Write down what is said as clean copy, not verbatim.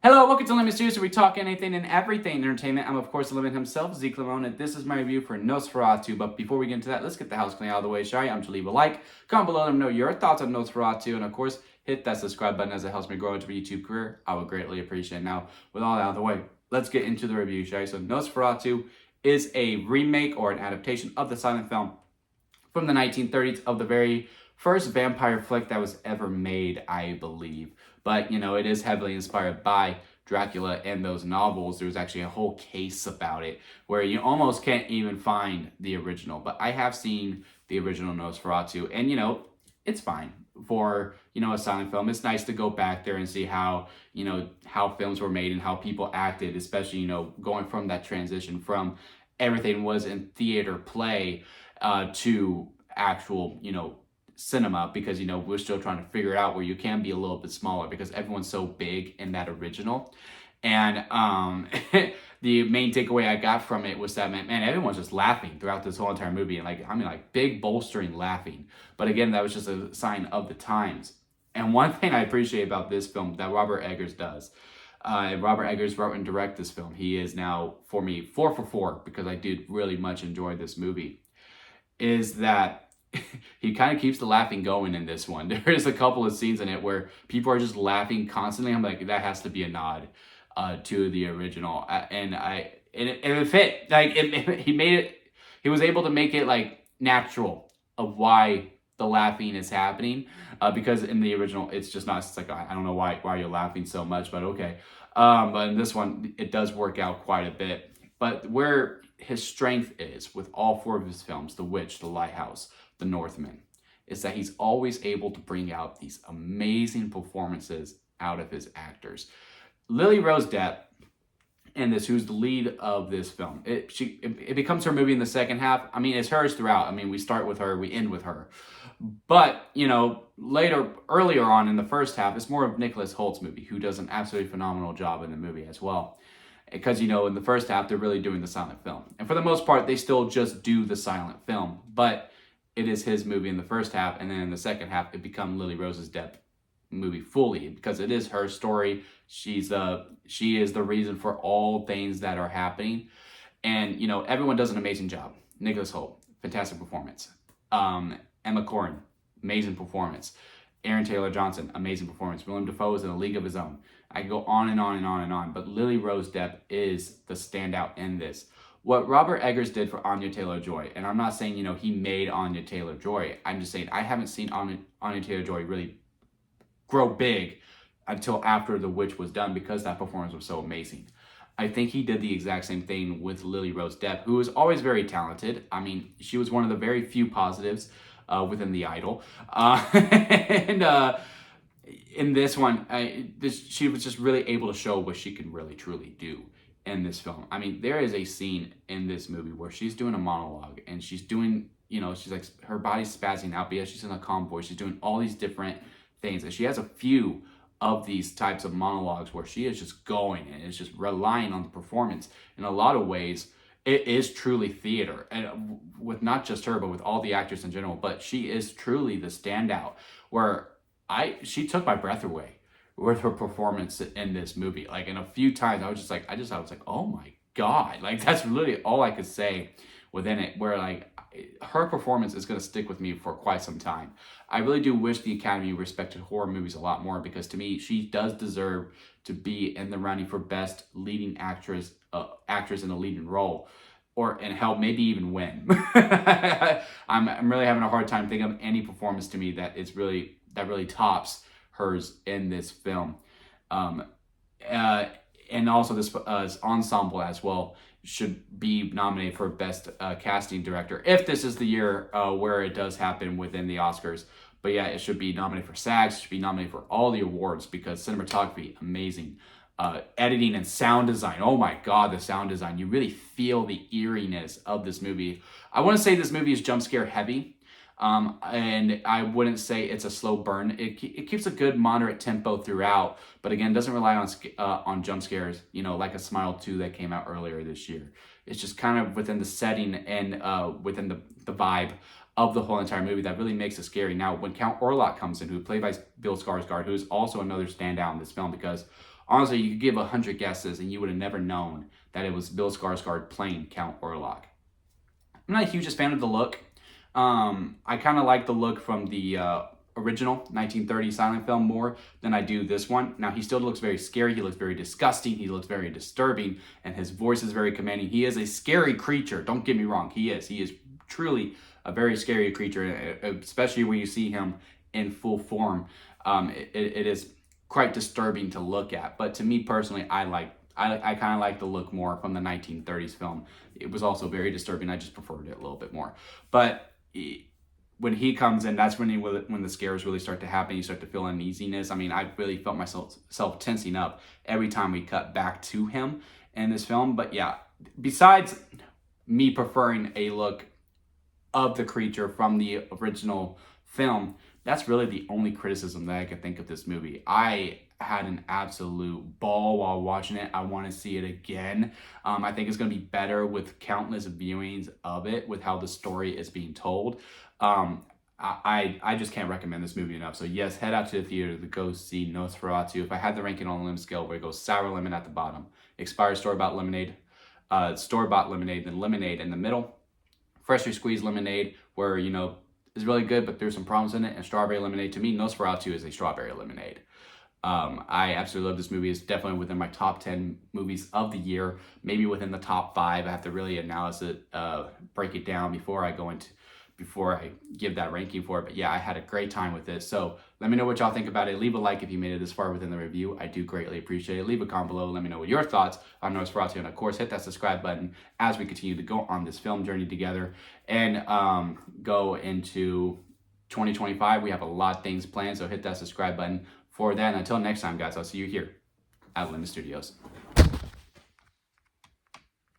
Hello, welcome to Lemon Studios, where we talk anything and everything entertainment. I'm, of course, Lemon himself, Zeke Lemon, and this is my review for Nosferatu. But before we get into that, let's get the house clean out of the way, shall we? I'm to leave a like, comment below, let me know your thoughts on Nosferatu, and of course, hit that subscribe button as it helps me grow into my YouTube career. I would greatly appreciate it. Now, with all that out of the way, let's get into the review, shall we? So, Nosferatu is a remake or an adaptation of the silent film from the 1930s of the very first vampire flick that was ever made, I believe. But, you know, it is heavily inspired by Dracula and those novels. There's actually a whole case about it where you almost can't even find the original. But I have seen the original Nosferatu, and, you know, it's fine for, you know, a silent film. It's nice to go back there and see how, you know, how films were made and how people acted, especially, you know, going from that transition from everything was in theater play to actual, you know, cinema, because, you know, we're still trying to figure it out where you can be a little bit smaller because everyone's so big in that original. And the main takeaway I got from it was that, man, everyone's just laughing throughout this whole entire movie. And like big bolstering laughing. But again, that was just a sign of the times. And one thing I appreciate about this film that Robert Eggers does, Robert Eggers wrote and directed this film. He is now, for me, 4 for 4, because I did really much enjoy this movie, is that he kind of keeps the laughing going in this one. There's a couple of scenes in it where people are just laughing constantly. I'm like, that has to be a nod to the original, and it fit. Like he made it. He was able to make it like natural of why the laughing is happening, because in the original it's just not. It's like, I don't know why you're laughing so much, but okay. But in this one, it does work out quite a bit. But where his strength is with all 4 of his films, The Witch, The Lighthouse, The Northman, is that he's always able to bring out these amazing performances out of his actors. Lily Rose Depp in this, who's the lead of this film, it becomes her movie in the second half. I mean, it's hers throughout. I mean, we start with her, we end with her. But, you know, earlier on in the first half, it's more of Nicholas Holt's movie, who does an absolutely phenomenal job in the movie as well. Because, you know, in the first half, they're really doing the silent film. And for the most part, they still just do the silent film. But it is his movie in the first half, and then in the second half, it becomes Lily Rose's Depp movie fully, because it is her story. She is the reason for all things that are happening. And, you know, everyone does an amazing job. Nicholas Hoult, fantastic performance. Emma Corrin, amazing performance. Aaron Taylor Johnson, amazing performance. Willem Dafoe is in a league of his own. I can go on and on and on and on, but Lily Rose Depp is the standout in this. What Robert Eggers did for Anya Taylor-Joy, and I'm not saying, you know, he made Anya Taylor-Joy. I'm just saying I haven't seen Anya Taylor-Joy really grow big until after The Witch was done, because that performance was so amazing. I think he did the exact same thing with Lily Rose Depp, who is always very talented. I mean, she was one of the very few positives within The Idol. In this one, she was just really able to show what she can really truly do in this film. I mean, there is a scene in this movie where she's doing a monologue, and she's doing, you know, she's like, her body's spazzing out because she's in a calm voice. She's doing all these different things, and she has a few of these types of monologues where she is just going and is just relying on the performance. In a lot of ways, it is truly theater, and with not just her, but with all the actors in general. But she is truly the standout, where she took my breath away with her performance in this movie. Like, in a few times, I was like, oh my God. Like, that's literally all I could say within it, where, like, her performance is going to stick with me for quite some time. I really do wish the Academy respected horror movies a lot more, because to me, she does deserve to be in the running for best leading actress in a leading role, and hell, maybe even win. I'm really having a hard time thinking of any performance to me that really tops hers in this film. And also this ensemble as well should be nominated for Best Casting Director, if this is the year where it does happen within the Oscars. But yeah, it should be nominated for SAGs, it should be nominated for all the awards, because cinematography, amazing. Editing and sound design, oh my God, the sound design. You really feel the eeriness of this movie. I want to say this movie is jump scare heavy. And I wouldn't say it's a slow burn. It keeps a good moderate tempo throughout, but again, doesn't rely on jump scares, you know, like A Smile 2 that came out earlier this year. It's just kind of within the setting and within the vibe of the whole entire movie that really makes it scary. Now, when Count Orlok comes in, who's played by Bill Skarsgård, who's also another standout in this film, because Honestly, you could give 100 guesses and you would have never known that it was Bill Skarsgård playing Count Orlok. I'm not a hugest fan of the look. I kind of like the look from the original 1930 silent film more than I do this one. Now, he still looks very scary. He looks very disgusting. He looks very disturbing, and his voice is very commanding. He is a scary creature. Don't get me wrong. He is. He is truly a very scary creature, especially when you see him in full form. It is quite disturbing to look at. But to me personally, I kind of like the look more from the 1930s film. It was also very disturbing. I just preferred it a little bit more. But when he comes in, that's when the scares really start to happen. You start to feel uneasiness. I mean, I really felt myself tensing up every time we cut back to him in this film. But yeah, besides me preferring a look of the creature from the original film, that's really the only criticism that I could think of this movie. I had an absolute ball while watching it. I want to see it again. I think it's going to be better with countless viewings of it, with how the story is being told. I just can't recommend this movie enough. So yes, head out to the theater to go see Nosferatu. If I had the ranking on a lemon scale, where it goes sour lemon at the bottom, expired store-bought lemonade, store-bought lemonade, then lemonade in the middle, freshly squeezed lemonade, where, you know, is really good, but there's some problems in it, and strawberry lemonade. To me, Nosferatu is a strawberry lemonade. I absolutely love this movie. It's definitely within my top 10 movies of the year, maybe within the top 5. I have to really analyze it, break it down before I give that ranking for it. But yeah, I had a great time with this. So let me know what y'all think about it. Leave a like if you made it this far within the review. I do greatly appreciate it. Leave a comment below. Let me know what your thoughts on Nosferatu. And of course, hit that subscribe button as we continue to go on this film journey together and go into 2025. We have a lot of things planned, so hit that subscribe button for that. And until next time, guys, I'll see you here at Lemon Studios.